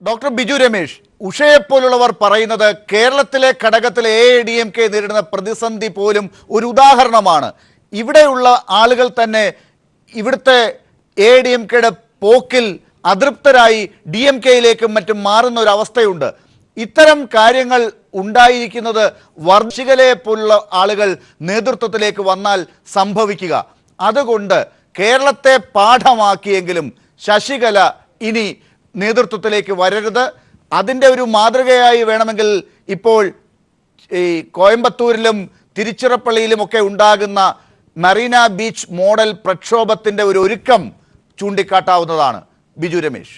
Doctor Biju Ramesh, ഉഷയെപ്പോലുള്ളവർ പറയുന്നത് കേരളത്തിലെ ഘടകത്തിലെ AIADMK നേരിടുന്ന പ്രതിസന്ധി പോലും ഒരു ഉദാഹരണമാണ്. ഇവിടെയുള്ള ആളുകൾ തന്നെ ഇവിടുത്തെ AIADMKയുടെ പോക്കിൽ അതൃപ്തരായി DMKയിലേക്കും മറ്റും മാറുന്ന ഒരു അവസ്ഥയുണ്ട്. ഇത്തരം കാര്യങ്ങൾ ഉണ്ടായിരിക്കുന്നത് വർഷികലെ പോലുള്ള ആളുകൾ നേതൃത്വത്തിലേക്ക് വന്നാൽ സംഭവിക്കുക. അതുകൊണ്ട് കേരളത്തെ പാഠമാക്കിയെങ്കിലും ശശികല ഇനി നേതൃത്വത്തിലേക്ക് വരരുത്. അതിൻ്റെ ഒരു മാതൃകയായി വേണമെങ്കിൽ ഇപ്പോൾ ഈ കോയമ്പത്തൂരിലും തിരുച്ചിറപ്പള്ളിയിലുമൊക്കെ ഉണ്ടാകുന്ന മറീന ബീച്ച് മോഡൽ പ്രക്ഷോഭത്തിൻ്റെ ഒരു ഒരുക്കം ചൂണ്ടിക്കാട്ടാവുന്നതാണ്. ബിജു രമേശ്,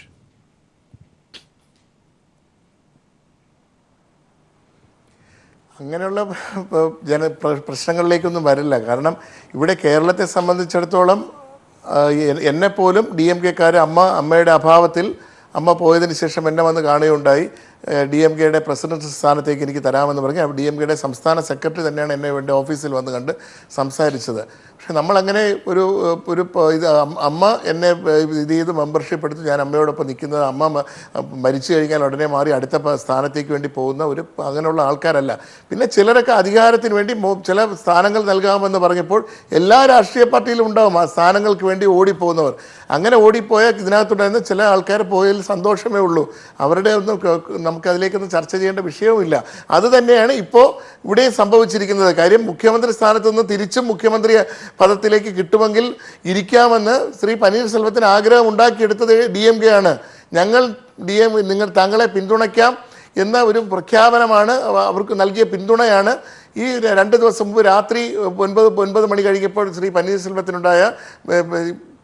അങ്ങനെയുള്ള പ്രശ്നങ്ങളിലേക്കൊന്നും വരില്ല. കാരണം ഇവിടെ കേരളത്തെ സംബന്ധിച്ചിടത്തോളം എന്നെപ്പോലും DMKക്കാർ അമ്മയുടെ അഭാവത്തിൽ അമ്മ പോയതിന് ശേഷം എന്നെ വന്ന് കാണുകയുണ്ടായി. DMKയുടെ പ്രസിഡന്റ് സ്ഥാനത്തേക്ക് എനിക്ക് തരാമെന്ന് പറഞ്ഞ് DMKയുടെ സംസ്ഥാന സെക്രട്ടറി തന്നെയാണ് എന്നെ എൻ്റെ ഓഫീസിൽ വന്ന് കണ്ട് സംസാരിച്ചത്. പക്ഷെ നമ്മളങ്ങനെ അമ്മ എന്നെ ഇത് ചെയ്ത് മെമ്പർഷിപ്പ് എടുത്ത് ഞാൻ അമ്മയോടൊപ്പം നിൽക്കുന്നത്, അമ്മ മരിച്ചു കഴിഞ്ഞാൽ ഉടനെ മാറി അടുത്ത സ്ഥാനത്തേക്ക് വേണ്ടി പോകുന്ന അങ്ങനെയുള്ള ആൾക്കാരല്ല. പിന്നെ ചിലരൊക്കെ അധികാരത്തിന് വേണ്ടി ചില സ്ഥാനങ്ങൾ നൽകാമെന്ന് പറഞ്ഞപ്പോൾ എല്ലാ രാഷ്ട്രീയ പാർട്ടിയിലും ഉണ്ടാകും ആ സ്ഥാനങ്ങൾക്ക് വേണ്ടി ഓടിപ്പോകുന്നവർ. അങ്ങനെ ഓടിപ്പോയാൽ ഇതിനകത്തുണ്ടായിരുന്ന ചില ആൾക്കാർ പോയതിൽ സന്തോഷമേ ഉള്ളൂ. അവരുടെ ഒന്നും നമുക്കതിലേക്കൊന്നും ചർച്ച ചെയ്യേണ്ട വിഷയവുമില്ല. അതുതന്നെയാണ് ഇപ്പോൾ ഇവിടെയും സംഭവിച്ചിരിക്കുന്നത്. കാര്യം മുഖ്യമന്ത്രി സ്ഥാനത്ത് നിന്ന് തിരിച്ചും മുഖ്യമന്ത്രി പദത്തിലേക്ക് കിട്ടുമെങ്കിൽ ഇരിക്കാമെന്ന് ശ്രീ പനീർസെൽവത്തിന് ആഗ്രഹം ഉണ്ടാക്കിയെടുത്തത് DMK ആണ്. താങ്കളെ പിന്തുണയ്ക്കാം എന്ന ഒരു പ്രഖ്യാപനമാണ് അവർക്ക് നൽകിയ പിന്തുണയാണ്. ഈ 2 ദിവസം മുമ്പ് രാത്രി 9 മണി കഴിഞ്ഞപ്പോൾ ശ്രീ പനീർസെൽവത്തിനുണ്ടായ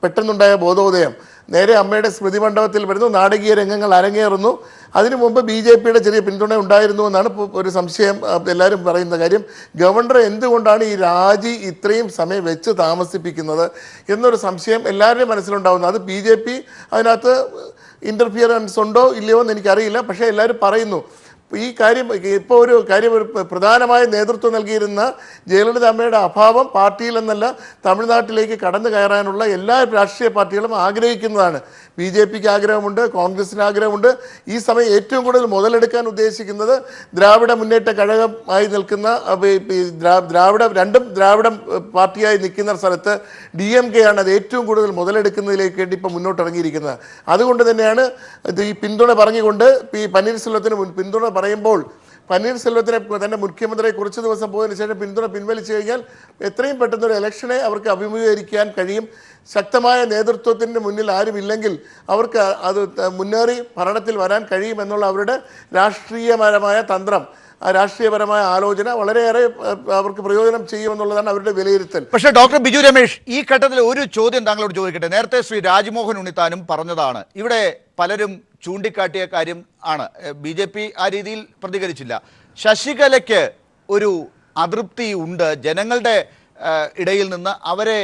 പെട്ടെന്നുണ്ടായ ബോധോദയം. നേരെ അമ്മയുടെ സ്മൃതി മണ്ഡപത്തിൽ വരുന്നു, നാടകീയ രംഗങ്ങൾ അരങ്ങേറുന്നു. അതിനു മുമ്പ് BJPയുടെ ചെറിയ പിന്തുണ ഉണ്ടായിരുന്നു എന്നാണ് ഒരു സംശയം എല്ലാവരും പറയുന്ന കാര്യം. ഗവർണർ എന്തുകൊണ്ടാണ് ഈ രാജി ഇത്രയും സമയം വെച്ച് താമസിപ്പിക്കുന്നത് എന്നൊരു സംശയം എല്ലാവരുടെയും മനസ്സിലുണ്ടാകുന്നു. അത് BJP അതിനകത്ത് ഇൻ്റർഫിയറൻസ് ഉണ്ടോ ഇല്ലയോ എന്ന് എനിക്കറിയില്ല. പക്ഷേ എല്ലാവരും പറയുന്നു ഈ കാര്യം. ഇപ്പോൾ ഒരു പ്രധാനമായ നേതൃത്വം നൽകിയിരുന്ന ജയലളിത അമ്മയുടെ അഭാവം പാർട്ടിയിൽ എന്നല്ല തമിഴ്നാട്ടിലേക്ക് കടന്നു കയറാനുള്ള എല്ലാ രാഷ്ട്രീയ പാർട്ടികളും ആഗ്രഹിക്കുന്നതാണ്. BJPക്ക് ആഗ്രഹമുണ്ട്, കോൺഗ്രസിന് ആഗ്രഹമുണ്ട്. ഈ സമയം ഏറ്റവും കൂടുതൽ മുതലെടുക്കാൻ ഉദ്ദേശിക്കുന്നത് ദ്രാവിഡ മുന്നേറ്റ കഴകമായി നിൽക്കുന്ന രണ്ടും ദ്രാവിഡ പാർട്ടിയായി നിൽക്കുന്ന സ്ഥലത്ത് DMK ആണ് അത് ഏറ്റവും കൂടുതൽ മുതലെടുക്കുന്നതിലേക്ക് വേണ്ടി ഇപ്പോൾ മുന്നോട്ടിറങ്ങിയിരിക്കുന്നത്. അതുകൊണ്ട് തന്നെയാണ് ഈ പിന്തുണ പറഞ്ഞുകൊണ്ട് പനീർസെൽവത്തിന് പിന്തുണ പറയുമ്പോൾ പനീർസെൽവത്തിനെ തന്നെ മുഖ്യമന്ത്രിയെ കുറച്ച് ദിവസം പോയതിനു ശേഷം പിന്തുണ പിൻവലിച്ചു കഴിഞ്ഞാൽ എത്രയും പെട്ടെന്നൊരു ഇലക്ഷനെ അവർക്ക് അഭിമുഖീകരിക്കാൻ കഴിയും. ശക്തമായ നേതൃത്വത്തിൻ്റെ മുന്നിൽ ആരുമില്ലെങ്കിൽ അവർക്ക് അത് മുന്നേറി ഭരണത്തിൽ വരാൻ കഴിയുമെന്നുള്ള അവരുടെ രാഷ്ട്രീയപരമായ തന്ത്രം, ആ രാഷ്ട്രീയപരമായ ആലോചന വളരെയേറെ അവർക്ക് പ്രയോജനം ചെയ്യുമെന്നുള്ളതാണ് അവരുടെ വിലയിരുത്തൽ. പക്ഷേ ഡോക്ടർ ബിജു രമേശ്, ഈ ഘട്ടത്തിൽ ഒരു ചോദ്യം താങ്കളോട് ചോദിക്കട്ടെ. നേരത്തെ ശ്രീ രാജ്മോഹൻ ഉണ്ണിത്താനും പറഞ്ഞതാണ്, ഇവിടെ പലരും ചൂണ്ടിക്കാട്ടിയ കാര്യം ആണ്. BJP ആ രീതിയിൽ പ്രതികരിച്ചില്ല. ശശികലയ്ക്ക് ഒരു അതൃപ്തി ഉണ്ട് ജനങ്ങളുടെ ഇടയിൽ നിന്ന്. അവരെ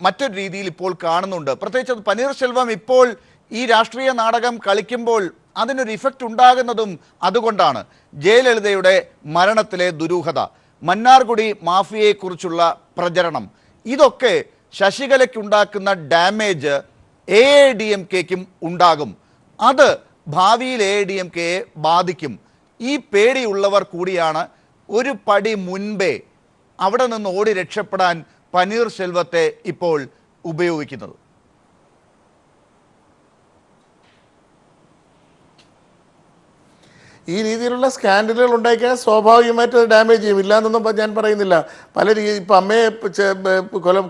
മറ്റൊരു രീതിയിൽ ഇപ്പോൾ കാണുന്നുണ്ട്. പ്രത്യേകിച്ച് പനീർസെൽവം ഇപ്പോൾ ഈ രാഷ്ട്രീയ നാടകം കളിക്കുമ്പോൾ അതിനൊരു ഇഫക്റ്റ് ഉണ്ടാകുന്നതും അതുകൊണ്ടാണ്. ജയലളിതയുടെ മരണത്തിലെ ദുരൂഹത, മന്നാർഗുഡി മാഫിയയെക്കുറിച്ചുള്ള പ്രചരണം, ഇതൊക്കെ ശശികലയ്ക്കുണ്ടാക്കുന്ന ഡാമേജ് AIADMKയ്ക്കും ഉണ്ടാകും. അത് ഭാവിയിൽ AIADMKയെ ബാധിക്കും. ഈ പേടിയുള്ളവർ കൂടിയാണ് ഒരു പടി മുൻപേ അവിടെ നിന്ന് ഓടി രക്ഷപ്പെടാൻ പനീർസെൽവത്തെ ഇപ്പോൾ ഉപയോഗിക്കുന്നത്. ഈ രീതിയിലുള്ള സ്കാൻഡലുകൾ ഉണ്ടായിക്കഴിഞ്ഞാൽ സ്വാഭാവികമായിട്ട് അത് ഡാമേജ് ചെയ്യും. ഇല്ലയെന്നൊന്നും ഞാൻ പറയുന്നില്ല. പല ഇപ്പം അമ്മയെ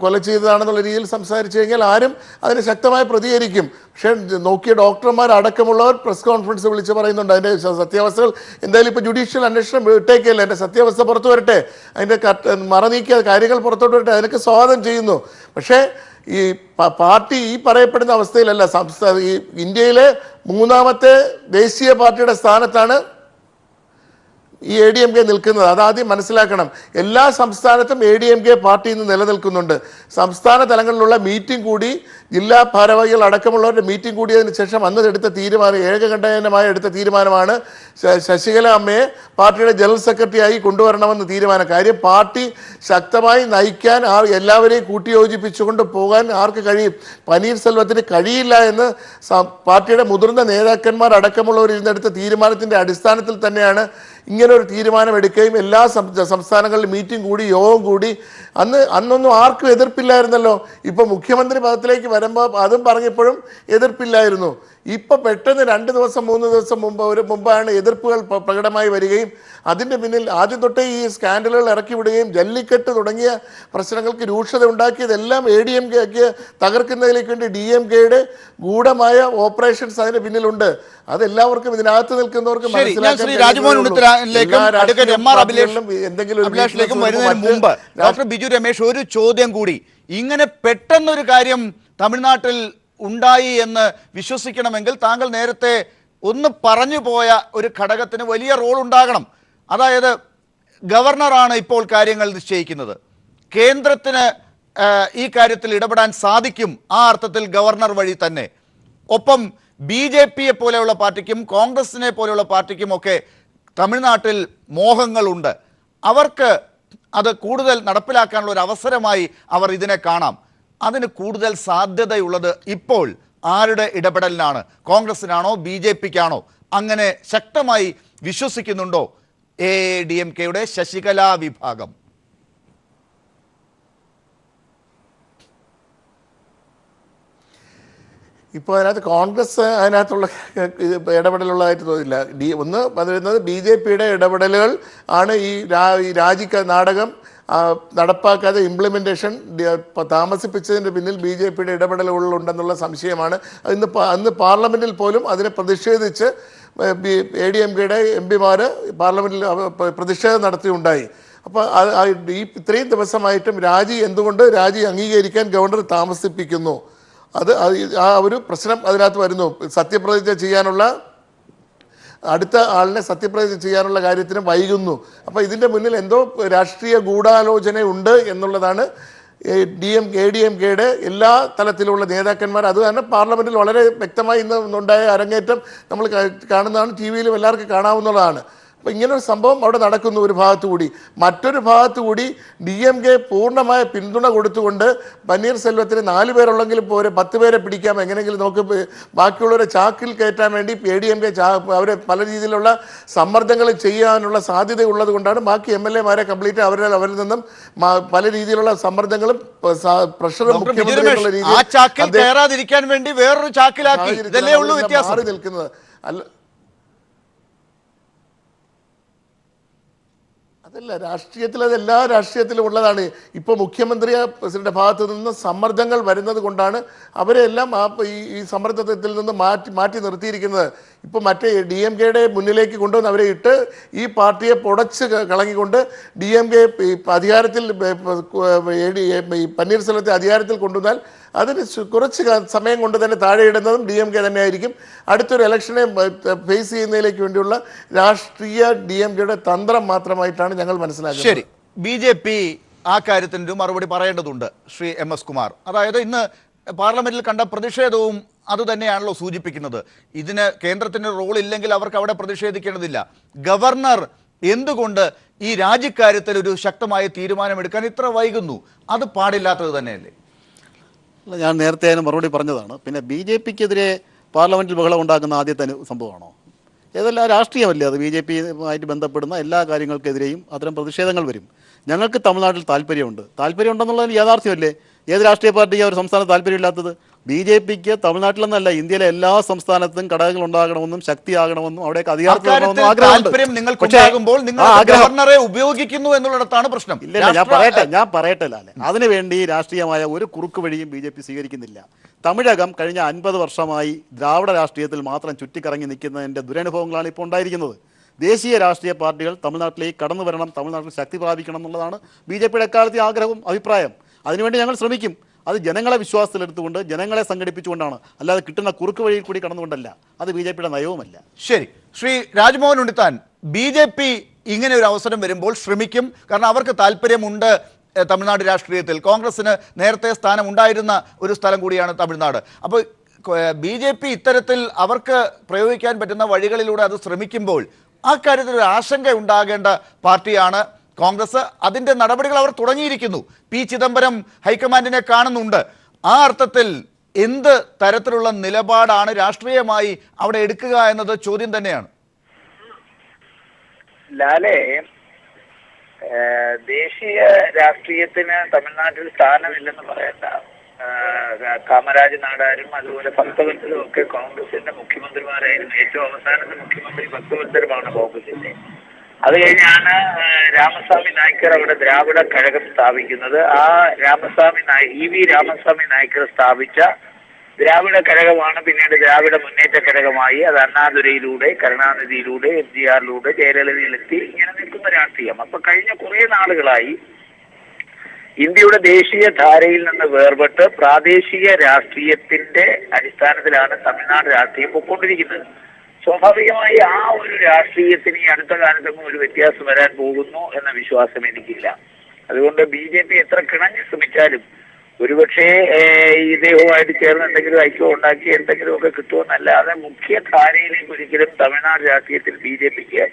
കൊല ചെയ്തതാണെന്നുള്ള രീതിയിൽ സംസാരിച്ചു കഴിഞ്ഞാൽ ആരും അതിന് ശക്തമായി പ്രതികരിക്കും. പക്ഷേ നോക്കിയ ഡോക്ടർമാർ അടക്കമുള്ളവർ പ്രസ് കോൺഫറൻസ് വിളിച്ച് പറയുന്നുണ്ട് അതിൻ്റെ സത്യാവസ്ഥകൾ. എന്തായാലും ഇപ്പോൾ ജുഡീഷ്യൽ അന്വേഷണം ഇട്ടേക്കല്ല, അതിൻ്റെ സത്യാവസ്ഥ പുറത്തു വരട്ടെ, അതിൻ്റെ മറനീക്കിയ കാര്യങ്ങൾ പുറത്തോട്ട് വരട്ടെ, അതിനൊക്കെ സ്വാഗതം ചെയ്യുന്നു. പക്ഷേ ഈ പാർട്ടി ഈ പറയപ്പെടുന്ന അവസ്ഥയിലല്ല. ഈ ഇന്ത്യയിലെ 3ാമത്തെ ദേശീയ പാർട്ടിയുടെ സ്ഥാനത്താണ് ഈ ADMK നിൽക്കുന്നത്. അതാദ്യം മനസ്സിലാക്കണം. എല്ലാ സംസ്ഥാനത്തും ADMK പാർട്ടി ഇന്ന് നിലനിൽക്കുന്നുണ്ട്. സംസ്ഥാന തലങ്ങളിലുള്ള മീറ്റിംഗ് കൂടി, ജില്ലാ ഭാരവാഹികൾ അടക്കമുള്ളവരുടെ മീറ്റിംഗ് കൂടിയതിനു ശേഷം അന്ന് എടുത്ത തീരുമാനം, ഏകകണ്ഠേനമായി എടുത്ത തീരുമാനമാണ് ശശികല അമ്മയെ പാർട്ടിയുടെ ജനറൽ സെക്രട്ടറിയായി കൊണ്ടുവരണമെന്ന് തീരുമാനം. കാര്യം പാർട്ടി ശക്തമായി നയിക്കാൻ എല്ലാവരെയും കൂട്ടിയോജിപ്പിച്ചുകൊണ്ട് പോകാൻ ആർക്ക് കഴിയും? പനീർസെൽവത്തിന് കഴിയില്ല എന്ന് പാർട്ടിയുടെ മുതിർന്ന നേതാക്കന്മാർ അടക്കമുള്ളവർ ഇരുന്നെടുത്ത തീരുമാനത്തിൻ്റെ അടിസ്ഥാനത്തിൽ തന്നെയാണ് ഇങ്ങനൊരു തീരുമാനമെടുക്കുകയും എല്ലാ സംസ്ഥാനങ്ങളിലും മീറ്റിംഗ് കൂടി, യോഗം കൂടി. അന്നൊന്നും ആർക്കും എതിർപ്പില്ലായിരുന്നല്ലോ. ഇപ്പോൾ മുഖ്യമന്ത്രി പദത്തിലേക്ക് വരുമ്പോൾ അതും പറഞ്ഞപ്പോഴും എതിർപ്പില്ലായിരുന്നു. ഇപ്പോൾ പെട്ടെന്ന് 2 ദിവസം 3 ദിവസം മുമ്പാണ് എതിർപ്പുകൾ പ്രകടമായി വരികയും അതിൻ്റെ പിന്നിൽ ആദ്യം തൊട്ടേ ഈ സ്കാൻഡലുകൾ ഇറക്കി വിടുകയും ജല്ലിക്കെട്ട് തുടങ്ങിയ പ്രശ്നങ്ങൾക്ക് രൂക്ഷത ഉണ്ടാക്കിയതെല്ലാം ADMK തകർക്കുന്നതിലേക്ക് വേണ്ടി DMKയുടെ ഗൂഢമായ ഓപ്പറേഷൻസ് അതിന് പിന്നിലുണ്ട്. അതെല്ലാവർക്കും ഇതിനകത്ത് നിൽക്കുന്നവർക്ക് അഭിലാഷിലേക്കും വരുന്നതിന് മുമ്പ് ഡോക്ടർ ബിജു രമേശ്, ഒരു ചോദ്യം കൂടി. ഇങ്ങനെ പെട്ടെന്നൊരു കാര്യം തമിഴ്നാട്ടിൽ ഉണ്ടായി എന്ന് വിശ്വസിക്കണമെങ്കിൽ താങ്കൾ നേരത്തെ ഒന്ന് പറഞ്ഞു പോയ ഒരു ഘടകത്തിന് വലിയ റോൾ ഉണ്ടാകണം. അതായത് ഗവർണറാണ് ഇപ്പോൾ കാര്യങ്ങൾ നിശ്ചയിക്കുന്നത്. കേന്ദ്രത്തിന് ഈ കാര്യത്തിൽ ഇടപെടാൻ സാധിക്കും ആ അർത്ഥത്തിൽ ഗവർണർ വഴി തന്നെ. ഒപ്പം BJPയെ പോലെയുള്ള പാർട്ടിക്കും കോൺഗ്രസിനെ പോലെയുള്ള പാർട്ടിക്കും ഒക്കെ തമിഴ്നാട്ടിൽ മോഹങ്ങളുണ്ട്. അവർക്ക് അത് കൂടുതൽ നടപ്പിലാക്കാനുള്ള ഒരു അവസരമായി അവർ ഇതിനെ കാണാം. അതിന് കൂടുതൽ സാധ്യതയുള്ളത് ഇപ്പോൾ ആരുടെ ഇടപെടലിനാണ്? കോൺഗ്രസിനാണോ BJPക്കാണോ? അങ്ങനെ ശക്തമായി വിശ്വസിക്കുന്നുണ്ടോ ADMKയുടെ ശശികല വിഭാഗം? ഇപ്പോൾ അതിനകത്ത് കോൺഗ്രസ് അതിനകത്തുള്ള ഇടപെടലുള്ളതായിട്ട് തോന്നില്ല. ഒന്ന് പറയുന്നത് BJPയുടെ ഇടപെടലുകൾ ആണ്. ഈ നാടകം നടപ്പാക്കാതെ ഇംപ്ലിമെൻറ്റേഷൻ താമസിപ്പിച്ചതിൻ്റെ പിന്നിൽ BJPയുടെ ഇടപെടലുകളുണ്ടെന്നുള്ള സംശയമാണ്. അന്ന് പാർലമെൻറ്റിൽ പോലും അതിനെ പ്രതിഷേധിച്ച് ADMKയുടെ MP-മാർ പാർലമെൻറ്റിൽ പ്രതിഷേധം നടത്തിയുണ്ടായി. അപ്പോൾ ഇത്രയും ദിവസമായിട്ടും എന്തുകൊണ്ട് രാജി അംഗീകരിക്കാൻ ഗവർണർ താമസിപ്പിക്കുന്നു? ആ ഒരു പ്രശ്നം അതിനകത്ത് വരുന്നു. സത്യപ്രതിജ്ഞ ചെയ്യാനുള്ള അടുത്ത ആളിനെ സത്യപ്രതിജ്ഞ ചെയ്യാനുള്ള കാര്യത്തിന് വൈകുന്നു. അപ്പോൾ ഇതിൻ്റെ മുന്നിൽ എന്തോ രാഷ്ട്രീയ ഗൂഢാലോചന ഉണ്ട് എന്നുള്ളതാണ് ADMKയുടെ എല്ലാ തലത്തിലുള്ള നേതാക്കന്മാർ. അത് തന്നെ പാർലമെൻറ്റിൽ വളരെ വ്യക്തമായി ഇന്നുണ്ടായ അരങ്ങേറ്റം നമ്മൾ കാണുന്നതാണ്. TV-യിലും എല്ലാവർക്കും കാണാവുന്നതാണ്. അപ്പോൾ ഇങ്ങനൊരു സംഭവം അവിടെ നടക്കുന്നു ഒരു ഭാഗത്തുകൂടി. മറ്റൊരു ഭാഗത്തുകൂടി DMK പൂർണ്ണമായ പിന്തുണ കൊടുത്തുകൊണ്ട് പനീർസെൽവത്തിന് 4 പേരുള്ളെങ്കിലും പോരെ 10 പേരെ പിടിക്കാം, എങ്ങനെയെങ്കിലും നമുക്ക് ബാക്കിയുള്ളവരെ ചാക്കിൽ കയറ്റാൻ വേണ്ടി ADMK അവരെ പല രീതിയിലുള്ള സമ്മർദ്ദങ്ങൾ ചെയ്യാനുള്ള സാധ്യത ഉള്ളത് കൊണ്ടാണ് ബാക്കി MLA-മാരെ കംപ്ലീറ്റ് അവരിൽ നിന്നും പല രീതിയിലുള്ള സമ്മർദ്ദങ്ങളും പ്രഷറും മാറി നിൽക്കുന്നത് അല്ല. അതല്ല രാഷ്ട്രീയത്തിൽ, അത് എല്ലാ രാഷ്ട്രീയത്തിലും ഉള്ളതാണ്. ഇപ്പോൾ മുഖ്യമന്ത്രിയുടെ ഭാഗത്തു നിന്ന് സമ്മർദ്ദങ്ങൾ വരുന്നത് കൊണ്ടാണ് അവരെല്ലാം ഈ സമ്മർദ്ദത്തിൽ നിന്ന് മാറ്റി നിർത്തിയിരിക്കുന്നത്. ഇപ്പോൾ മറ്റേ DMKയുടെ മുന്നിലേക്ക് കൊണ്ടുവന്ന് അവരെ ഇട്ട് ഈ പാർട്ടിയെ പൊടച്ച് കളങ്ങിക്കൊണ്ട് DMK അധികാരത്തിൽ പനീർസെൽവത്തെ അധികാരത്തിൽ കൊണ്ടുവന്നാൽ അതിന് കുറച്ച് സമയം കൊണ്ട് തന്നെ താഴെയിടുന്നതും DMK തന്നെയായിരിക്കും. അടുത്തൊരു ഇലക്ഷനെ ഫേസ് ചെയ്യുന്നതിലേക്ക് വേണ്ടിയുള്ള രാഷ്ട്രീയ DMKയുടെ തന്ത്രം മാത്രമായിട്ടാണ് ഞങ്ങൾ മനസ്സിലാക്കുന്നത്. ശരി, BJP ആ കാര്യത്തിൻ്റെ മറുപടി പറയേണ്ടതുണ്ട്. ശ്രീ MS കുമാർ, അതായത് ഇന്ന് പാർലമെന്റിൽ കണ്ട പ്രതിഷേധവും അതുതന്നെയാണല്ലോ സൂചിപ്പിക്കുന്നത്. ഇതിന് കേന്ദ്രത്തിന് റോൾ ഇല്ലെങ്കിൽ അവർക്ക് അവിടെ പ്രതിഷേധിക്കേണ്ടതില്ല. ഗവർണർ എന്തുകൊണ്ട് ഈ രാജിക്കാര്യത്തിൽ ഒരു ശക്തമായ തീരുമാനമെടുക്കാൻ ഇത്ര വൈകുന്നു? അത് പാടില്ലാത്തത് തന്നെയല്ലേ? അല്ല, ഞാൻ നേരത്തെ അതിന് മറുപടി പറഞ്ഞതാണ്. പിന്നെ BJPക്കെതിരെ പാർലമെൻറ്റിൽ ബഹളം ഉണ്ടാക്കുന്ന ആദ്യത്തെ സംഭവമാണോ? ഏതെല്ലാം രാഷ്ട്രീയമല്ലേ അത്? BJPയുമായിട്ട് ബന്ധപ്പെടുന്ന എല്ലാ കാര്യങ്ങൾക്കെതിരെയും അത്തരം പ്രതിഷേധങ്ങൾ വരും. ഞങ്ങൾക്ക് തമിഴ്നാട്ടിൽ താല്പര്യമുണ്ടെന്നുള്ളതിന് യാഥാർത്ഥ്യമല്ലേ? ഏത് രാഷ്ട്രീയ പാർട്ടിക്ക് ഒരു സംസ്ഥാനത്ത് താല്പര്യമില്ലാത്തത്? BJPക്ക് തമിഴ്നാട്ടിലെന്നല്ല, ഇന്ത്യയിലെ എല്ലാ സംസ്ഥാനത്തും ഘടകങ്ങൾ ഉണ്ടാകണമെന്നും ശക്തിയാകണമെന്നും അവിടേക്ക് അധികാരത്തിൽ ഉപയോഗിക്കുന്നു എന്നുള്ളതാണ് പ്രശ്നം. ഇല്ല, ഞാൻ പറയട്ടെ ലാലെ, അതിനുവേണ്ടി രാഷ്ട്രീയമായ ഒരു കുറുക്ക് വഴിയും BJP സ്വീകരിക്കുന്നില്ല. തമിഴകം കഴിഞ്ഞ 50 വർഷമായി ദ്രാവിഡ രാഷ്ട്രീയത്തിൽ മാത്രം ചുറ്റിക്കറങ്ങി നിൽക്കുന്നതിൻ്റെ ദുരനുഭവങ്ങളാണ് ഇപ്പോൾ ഉണ്ടായിരിക്കുന്നത്. ദേശീയ രാഷ്ട്രീയ പാർട്ടികൾ തമിഴ്നാട്ടിലേക്ക് കടന്നു വരണം, തമിഴ്നാട്ടിൽ ശക്തി പ്രാപിക്കണം എന്നുള്ളതാണ് BJPയുടെ എക്കാലത്തെ ആഗ്രഹവും അഭിപ്രായം. അതിനുവേണ്ടി ഞങ്ങൾ ശ്രമിക്കും. അത് ജനങ്ങളെ വിശ്വാസത്തിലെടുത്തുകൊണ്ട് ജനങ്ങളെ സംഘടിപ്പിച്ചുകൊണ്ടാണ്, അല്ലാതെ കിട്ടുന്ന കുറുക്ക് വഴിയിൽ കൂടി കടന്നുകൊണ്ടല്ല. അത് BJPയുടെ നയവുമല്ല. ശരി, ശ്രീ രാജ്മോഹൻ ഉണ്ണിത്താൻ, BJP ഇങ്ങനെ ഒരു അവസരം വരുമ്പോൾ ശ്രമിക്കും. കാരണം അവർക്ക് താല്പര്യമുണ്ട് തമിഴ്നാട് രാഷ്ട്രീയത്തിൽ. കോൺഗ്രസിന് നേരത്തെ സ്ഥാനം ഉണ്ടായിരുന്ന ഒരു സ്ഥലം കൂടിയാണ് തമിഴ്നാട്. അപ്പോൾ BJP ഇത്തരത്തിൽ അവർക്ക് പ്രയോഗിക്കാൻ പറ്റുന്ന വഴികളിലൂടെ അത് ശ്രമിക്കുമ്പോൾ ആ കാര്യത്തിൽ ഒരു ആശങ്ക ഉണ്ടാകേണ്ട പാർട്ടിയാണ് കോൺഗ്രസ്. അതിൻ്റെ നടപടികൾ അവർ തുടങ്ങിയിരിക്കുന്നു. പി ചിദംബരം ഹൈക്കമാൻഡിനെ കാണുന്നുണ്ട്. ആ അർത്ഥത്തിൽ എന്ത് തരത്തിലുള്ള നിലപാടാണ് രാഷ്ട്രീയമായി അവിടെ എടുക്കുക എന്നത് ചോദ്യം തന്നെയാണ്. ലാലെ, ദേശീയ രാഷ്ട്രീയത്തിന് തമിഴ്നാട്ടിൽ സ്ഥാനമില്ലെന്ന് പറയണ്ട. കാമരാജ് നാടാരും അതുപോലെ ഭക്തവത്സലും ഒക്കെ കോൺഗ്രസിന്റെ മുഖ്യമന്ത്രിമാരായിരുന്നു. ഏറ്റവും അവസാനത്തെ മുഖ്യമന്ത്രി ഭക്തവത്സരമാണ് കോൺഗ്രസിന്റെ. അത് കഴിഞ്ഞാണ് രാമസ്വാമി നായ്ക്കർ അവിടെ ദ്രാവിഡ കഴകം സ്ഥാപിക്കുന്നത്. ആ EV രാമസ്വാമി നായ്ക്കർ സ്ഥാപിച്ച ദ്രാവിഡ കഴകമാണ് പിന്നീട് ദ്രാവിഡ മുന്നേറ്റ കഴകമായി. അത് അണ്ണാദുരയിലൂടെ, കരുണാനിധിയിലൂടെ, MGRലൂടെ, ജയലളിതയിലെത്തി ഇങ്ങനെ നിൽക്കുന്ന രാഷ്ട്രീയം. അപ്പൊ കഴിഞ്ഞ കുറെ നാളുകളായി ഇന്ത്യയുടെ ദേശീയ ധാരയിൽ നിന്ന് വേർപെട്ട് പ്രാദേശിക രാഷ്ട്രീയത്തിന്റെ അടിസ്ഥാനത്തിലാണ് തമിഴ്നാട് രാഷ്ട്രീയം പൊയ്ക്കൊണ്ടിരിക്കുന്നത്. സ്വാഭാവികമായി ആ ഒരു രാഷ്ട്രീയത്തിന് ഈ അടുത്ത കാലത്തൊന്നും ഒരു വ്യത്യാസം വരാൻ പോകുന്നു എന്ന വിശ്വാസം എനിക്കില്ല. അതുകൊണ്ട് BJP എത്ര കിണഞ്ഞ് ശ്രമിച്ചാലും ഒരുപക്ഷെ ഇദ്ദേഹവുമായിട്ട് ചേർന്ന് എന്തെങ്കിലും ഐക്യം ഉണ്ടാക്കി എന്തെങ്കിലുമൊക്കെ കിട്ടുമെന്നല്ലാതെ മുഖ്യധാരയിലേക്ക് ഒരിക്കലും തമിഴ്നാട് രാഷ്ട്രീയത്തിൽ BJPക്ക്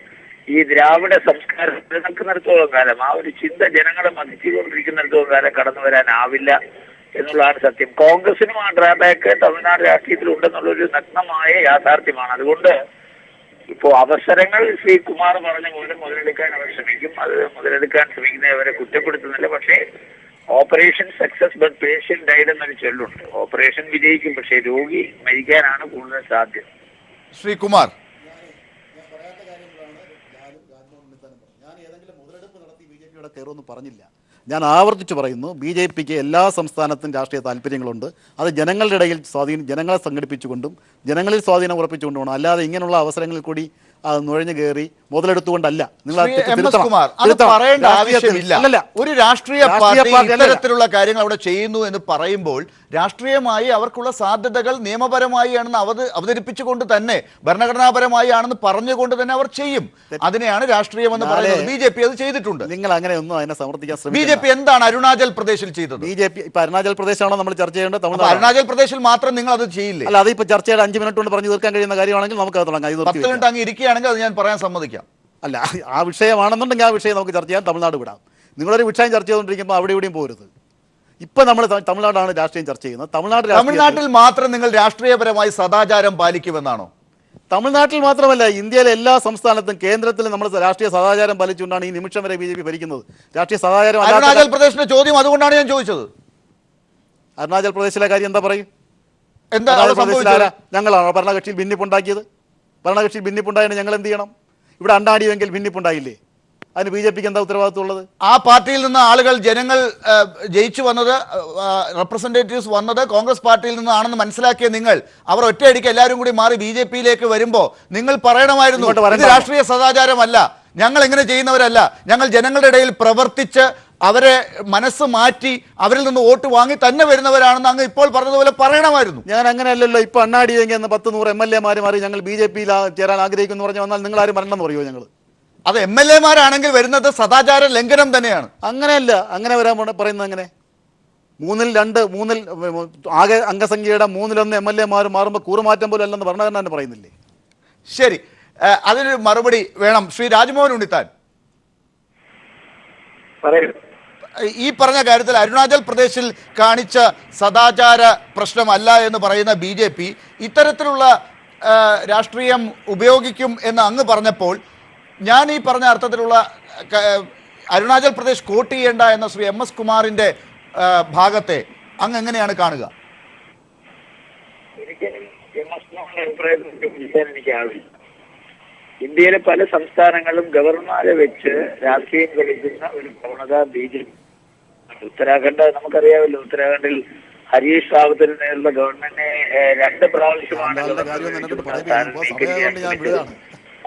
ഈ ദ്രാവിഡ സംസ്കാരം നിലനിൽക്കുന്നിടത്തോളം കാലം, ആ ഒരു ചിന്ത ജനങ്ങളെ മതിച്ചുകൊണ്ടിരിക്കുന്നിടത്തോളം കാലം കടന്നു വരാനാവില്ല എന്നുള്ളതാണ് സത്യം. കോൺഗ്രസിനും ആ ഡ്രാബാക്ക് തമിഴ്നാട് രാഷ്ട്രീയത്തിൽ ഉണ്ടെന്നുള്ളൊരു നഗ്നമായ യാഥാർത്ഥ്യമാണ്. അതുകൊണ്ട് ഇപ്പോ അവസരങ്ങൾ ശ്രീ കുമാർ പറഞ്ഞ പോലെ മുതലെടുക്കാൻ അവർ ശ്രമിക്കും. അത് മുതലെടുക്കാൻ ശ്രമിക്കുന്നവരെ കുറ്റപ്പെടുത്തുന്നില്ല. പക്ഷേ operation success but patient died എന്നൊരു ചൊല്ലുണ്ട്. ഓപ്പറേഷൻ വിജയിക്കും, പക്ഷേ രോഗി മരിക്കാനാണ് കൂടുതൽ സാധ്യത. ശ്രീ കുമാർ, കയറുമെന്ന് പറഞ്ഞില്ല. ഞാൻ ആവർത്തിച്ച് പറയുന്നു, BJPക്ക് എല്ലാ സംസ്ഥാനത്തും രാഷ്ട്രീയ താല്പര്യങ്ങളുണ്ട്. അത് ജനങ്ങളുടെ ഇടയിൽ ജനങ്ങളെ സംഘടിപ്പിച്ചുകൊണ്ടും ജനങ്ങളിൽ സ്വാധീനം ഉറപ്പിച്ചുകൊണ്ടും വേണം. അല്ലാതെ ഇങ്ങനെയുള്ള അവസരങ്ങളിൽ കൂടി നുഴഞ്ഞു കയറി മുതലെടുത്തുകൊണ്ടല്ല. പറയേണ്ട ആവശ്യമില്ല. ഒരു രാഷ്ട്രീയ പാർട്ടി ഇത്തരത്തിലുള്ള കാര്യങ്ങൾ അവിടെ ചെയ്യുന്നു എന്ന് പറയുമ്പോൾ രാഷ്ട്രീയമായി അവർക്കുള്ള സാധ്യതകൾ നിയമപരമായി ആണെന്ന് അവതരിപ്പിച്ചുകൊണ്ട് തന്നെ, ഭരണഘടനാപരമായി ആണെന്ന് പറഞ്ഞുകൊണ്ട് തന്നെ അവർ ചെയ്യും. അതിനെയാണ് രാഷ്ട്രീയം എന്ന് പറയുന്നത്. BJP അത് ചെയ്തിട്ടുണ്ട്. നിങ്ങൾ അങ്ങനെ ഒന്നും അതിനെ സമർത്ഥിക്കാൻ ശ്രമിക്കും. BJP എന്താണ് അരുണാചൽ പ്രദേശിൽ ചെയ്തത്? BJP ഇപ്പൊ അരുണാചൽ പ്രദേശാണോ നമ്മൾ ചർച്ച ചെയ്യേണ്ടത്? അരുണാചൽ പ്രദേശിൽ മാത്രം നിങ്ങൾ അത് ചെയ്യില്ലേ? അല്ല, അതിപ്പോ ചർച്ചയുടെ 5 മിനിറ്റ് കൊണ്ട് പറഞ്ഞു തീർക്കാൻ കഴിയുന്ന കാര്യമാണെങ്കിൽ നമുക്ക് അത് തുടങ്ങാം. 10 മിനിറ്റ് അങ്ങ് ഇരിക്കുകയാണെങ്കിൽ അത് ഞാൻ പറയാൻ സമ്മതിക്കാം. അല്ല, ആ വിഷയമാണെന്നുണ്ടെങ്കിൽ ആ വിഷയം നമുക്ക് ചർച്ച ചെയ്യാൻ തമിഴ്നാട് വിടാം. നിങ്ങളൊരു വിഷയം ചർച്ച ചെയ്തുകൊണ്ടിരിക്കുമ്പോൾ അവിടെ ഇവിടെയും പോരുത്. ഇപ്പൊ നമ്മൾ തമിഴ്നാടാണ് രാഷ്ട്രീയം ചർച്ച ചെയ്യുന്നത്. തമിഴ്നാട്ടിൽ മാത്രം നിങ്ങൾ രാഷ്ട്രീയപരമായി സദാചാരം പാലിക്കുമെന്നാണോ? തമിഴ്നാട്ടിൽ മാത്രമല്ല, ഇന്ത്യയിലെ എല്ലാ സംസ്ഥാനത്തും കേന്ദ്രത്തിൽ നമ്മൾ രാഷ്ട്രീയ സദാചാരം പാലിച്ചുകൊണ്ടാണ് ഈ നിമിഷം വരെ BJP ഭരിക്കുന്നത്. രാഷ്ട്രീയ സദാചാരം അരുണാചൽ പ്രദേശിന്റെ ചോദ്യം അതുകൊണ്ടാണ് ഞാൻ ചോദിച്ചത്. അരുണാചൽ പ്രദേശിലെ കാര്യം എന്താ പറയും? എന്താ ഞങ്ങളാണോ ഭരണകക്ഷിയിൽ ഭിന്നിപ്പുണ്ടാക്കിയത്? ഭരണകക്ഷിയിൽ ഭിന്നിപ്പുണ്ടായാലും ഞങ്ങൾ എന്ത് ചെയ്യണം? ഇവിടെ അണ്ടാടിയെങ്കിൽ ഭിന്നിപ്പുണ്ടായില്ലേ? അതിന് BJPക്ക് എന്താ ഉത്തരവാദിത്വം ഉള്ളത്? ആ പാർട്ടിയിൽ നിന്ന് ആളുകൾ, ജനങ്ങൾ ജയിച്ചു വന്നത്, റെപ്രസെന്റേറ്റീവ്സ് വന്നത് കോൺഗ്രസ് പാർട്ടിയിൽ നിന്നാണെന്ന് മനസ്സിലാക്കിയ നിങ്ങൾ അവർ ഒറ്റയടിക്ക് എല്ലാവരും കൂടി മാറി BJPയിലേക്ക് വരുമ്പോൾ നിങ്ങൾ പറയണമായിരുന്നു, ഇത് രാഷ്ട്രീയ സദാചാരമല്ല, ഞങ്ങൾ എങ്ങനെ ചെയ്യുന്നവരല്ല, ഞങ്ങൾ ജനങ്ങളുടെ ഇടയിൽ പ്രവർത്തിച്ച് അവരെ മനസ്സ് മാറ്റി അവരിൽ നിന്ന് വോട്ട് വാങ്ങി തന്നെ വരുന്നവരാണെന്ന് അങ്ങ് ഇപ്പോൾ പറഞ്ഞതുപോലെ പറയണമായിരുന്നു. ഞാൻ അങ്ങനെയല്ലല്ലോ. ഇപ്പൊ അണ്ണാടിയെങ്കിൽ 100-100 MLA മാറി ഞങ്ങൾ BJPയിൽ ചേരാൻ ആഗ്രഹിക്കുന്നു പറഞ്ഞു വന്നാൽ നിങ്ങൾ ആരും വരണമെന്ന് പറയുമോ? ഞങ്ങൾ അത് MLA മാരാണെങ്കിൽ വരുന്നത് സദാചാര ലംഘനം തന്നെയാണ്. അങ്ങനെയല്ല. അങ്ങനെ വരാൻ പറയുന്നത് അങ്ങനെ 3-2 ആകെ അംഗസംഖ്യയുടെ 1/3 MLA മാറുമ്പോൾ കൂറുമാറ്റം പോലും അല്ലെന്ന് ഭരണഘടന തന്നെ പറയുന്നില്ലേ? ശരി, അതിനൊരു മറുപടി വേണം. ശ്രീ രാജ്മോഹൻ ഉണ്ണിത്താൻ, ഈ പറഞ്ഞ കാര്യത്തിൽ അരുണാചൽ പ്രദേശിൽ കാണിച്ച സദാചാര പ്രശ്നമല്ല എന്ന് പറയുന്ന BJP ഇത്തരത്തിലുള്ള രാഷ്ട്രീയം ഉപയോഗിക്കും എന്ന് അങ്ങ് പറഞ്ഞപ്പോൾ ഞാൻ ഈ പറഞ്ഞ അർത്ഥത്തിലുള്ള അരുണാചൽ പ്രദേശ് കോട്ട് ചെയ്യേണ്ട എന്ന ശ്രീ MS കുമാറിന്റെ ഭാഗത്തെ അങ്ങ് എങ്ങനെയാണ് കാണുക? ഇന്ത്യയിലെ പല സംസ്ഥാനങ്ങളും ഗവർണർമാരെ വെച്ച് രാഷ്ട്രീയം കളിക്കുന്ന ഒരു പ്രവണത BJP. ഉത്തരാഖണ്ഡ് നമുക്കറിയാമല്ലോ. ഉത്തരാഖണ്ഡിൽ ഹരീഷ് റാവത്തിന് നേരിടുന്ന ഗവൺമെന്റിനെ 2 പ്രാവശ്യമാണ്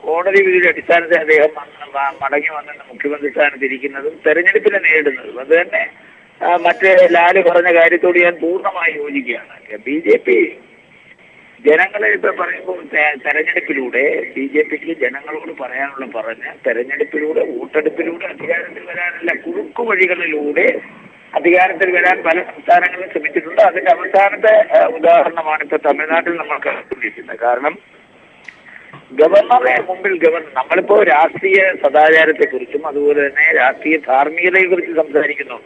കോടതി വിധിയുടെ അടിസ്ഥാനത്തിൽ അദ്ദേഹം മടങ്ങി വന്ന മുഖ്യമന്ത്രി സ്ഥാനത്തിരിക്കുന്നതും തെരഞ്ഞെടുപ്പിനെ നേരിടുന്നതും. അത് തന്നെ മറ്റേ ലാല് പറഞ്ഞ കാര്യത്തോട് ഞാൻ പൂർണ്ണമായി യോജിക്കുകയാണ്. ജനങ്ങളെ ഇപ്പൊ പറയുമ്പോൾ തെരഞ്ഞെടുപ്പിലൂടെ BJPക്ക് ജനങ്ങളോട് പറയാനുള്ള പറഞ്ഞ് തെരഞ്ഞെടുപ്പിലൂടെ വോട്ടെടുപ്പിലൂടെ അധികാരത്തിൽ വരാനല്ല, കുറുക്കു വഴികളിലൂടെ അധികാരത്തിൽ വരാൻ പല സംസ്ഥാനങ്ങളും ശ്രമിച്ചിട്ടുണ്ട്. അതിന്റെ അവസാനത്തെ ഉദാഹരണമാണ് ഇപ്പൊ തമിഴ്നാട്ടിൽ നമ്മൾ കണ്ടുകൊണ്ടിരിക്കുന്നത്. കാരണം ഗവർണറെ മുമ്പിൽ നമ്മളിപ്പോ രാഷ്ട്രീയ സദാചാരത്തെ കുറിച്ചും അതുപോലെ തന്നെ രാഷ്ട്രീയ ധാർമ്മികതയെ കുറിച്ച് സംസാരിക്കുന്നു.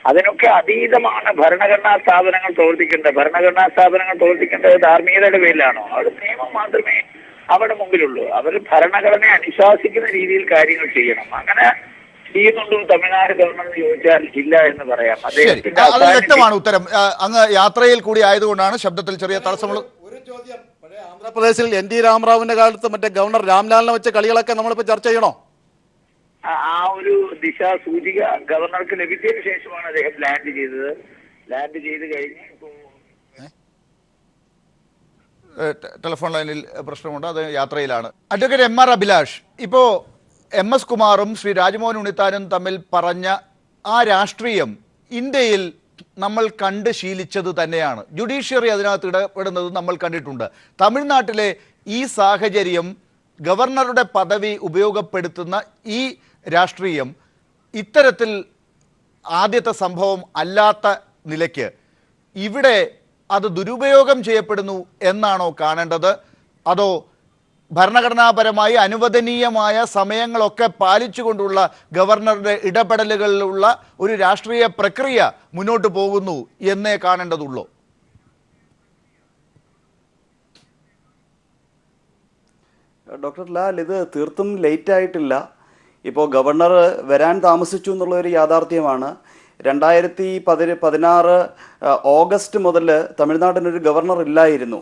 അതിനൊക്കെ അതീതമാണ് ഭരണഘടനാ സ്ഥാപനങ്ങൾ പ്രവർത്തിക്കേണ്ടത്. ഭരണഘടനാ സ്ഥാപനങ്ങൾ പ്രവർത്തിക്കേണ്ടത് ധാർമ്മികതയുടെ പേരിലാണോ? അവിടെ നിയമം മാത്രമേ അവിടെ മുമ്പിലുള്ളൂ. അവർ ഭരണഘടനയെ അനുശാസിക്കുന്ന രീതിയിൽ കാര്യങ്ങൾ ചെയ്യണം. അങ്ങനെ ചെയ്യുന്നുണ്ടോ തമിഴ്നാട് ഗവർണർ എന്ന് ചോദിച്ചാൽ ഇല്ല എന്ന് പറയാം. ശരി, അത് വ്യക്തമാണ് ഉത്തരം. അങ്ങ് യാത്രയിൽ കൂടി ആയതുകൊണ്ടാണ് ശബ്ദത്തിൽ ചെറിയ തടസ്സങ്ങൾ. ഒരു ചോദ്യം, പഴയ ആന്ധ്രാപ്രദേശിൽ NT രാമറാവുവിന്റെ കാലത്ത് മറ്റേ ഗവർണർ രാംലാലിനെ വെച്ച കളികളൊക്കെ നമ്മളിപ്പോൾ ചർച്ച ചെയ്യണോ? ആ ഒരു ദിശാസൂചിക ഗവർണർക്ക് ലഭിച്ചതിന് ശേഷമാണ് അദ്ദേഹം ലാൻഡ് ചെയ്തത്. ലാൻഡ് ചെയ്ത് കഴിഞ്ഞ് ടെലിഫോൺ ലൈനിൽ പ്രശ്നമുണ്ട്, അത് യാത്രയിലാണ്. അഡ്വക്കേറ്റ് MR അഭിലാഷ്, ഇപ്പോൾ MS കുമാറും ശ്രീ രാജ്മോഹൻ ഉണ്ണിത്താനും തമ്മിൽ പറഞ്ഞ ആ രാഷ്ട്രീയം ഇന്ത്യയിൽ നമ്മൾ കണ്ട് ശീലിച്ചത് തന്നെയാണ്. ജുഡീഷ്യറി അതിനകത്ത് ഇടപെടുന്നത് നമ്മൾ കണ്ടിട്ടുണ്ട്. തമിഴ്നാട്ടിലെ ഈ സാഹചര്യം, ഗവർണറുടെ പദവി ഉപയോഗപ്പെടുത്തുന്ന ഈ രാഷ്ട്രീയം ഇത്തരത്തിൽ ആദ്യത്തെ സംഭവം അല്ലാത്ത നിലയ്ക്ക് ഇവിടെ അത് ദുരുപയോഗം ചെയ്യപ്പെടുന്നു എന്നാണോ കാണേണ്ടത്? അതോ ഭരണഘടനാപരമായി അനുവദനീയമായ സമയങ്ങളൊക്കെ പാലിച്ചുകൊണ്ടുള്ള ഗവർണറുടെ ഇടപെടലുകളിലുള്ള ഒരു രാഷ്ട്രീയ പ്രക്രിയ മുന്നോട്ട് പോകുന്നു എന്നേ കാണേണ്ടതുള്ളൂ? ഡോക്ടർ ലാൽ, ഇത് തീർത്തും ലേറ്റ് ആയിട്ടില്ല. ഇപ്പോൾ ഗവർണർ വരാൻ താമസിച്ചു എന്നുള്ളൊരു യാഥാർത്ഥ്യമാണ്. 2016 ഓഗസ്റ്റ് മുതൽ തമിഴ്നാടിനൊരു ഗവർണർ ഇല്ലായിരുന്നു.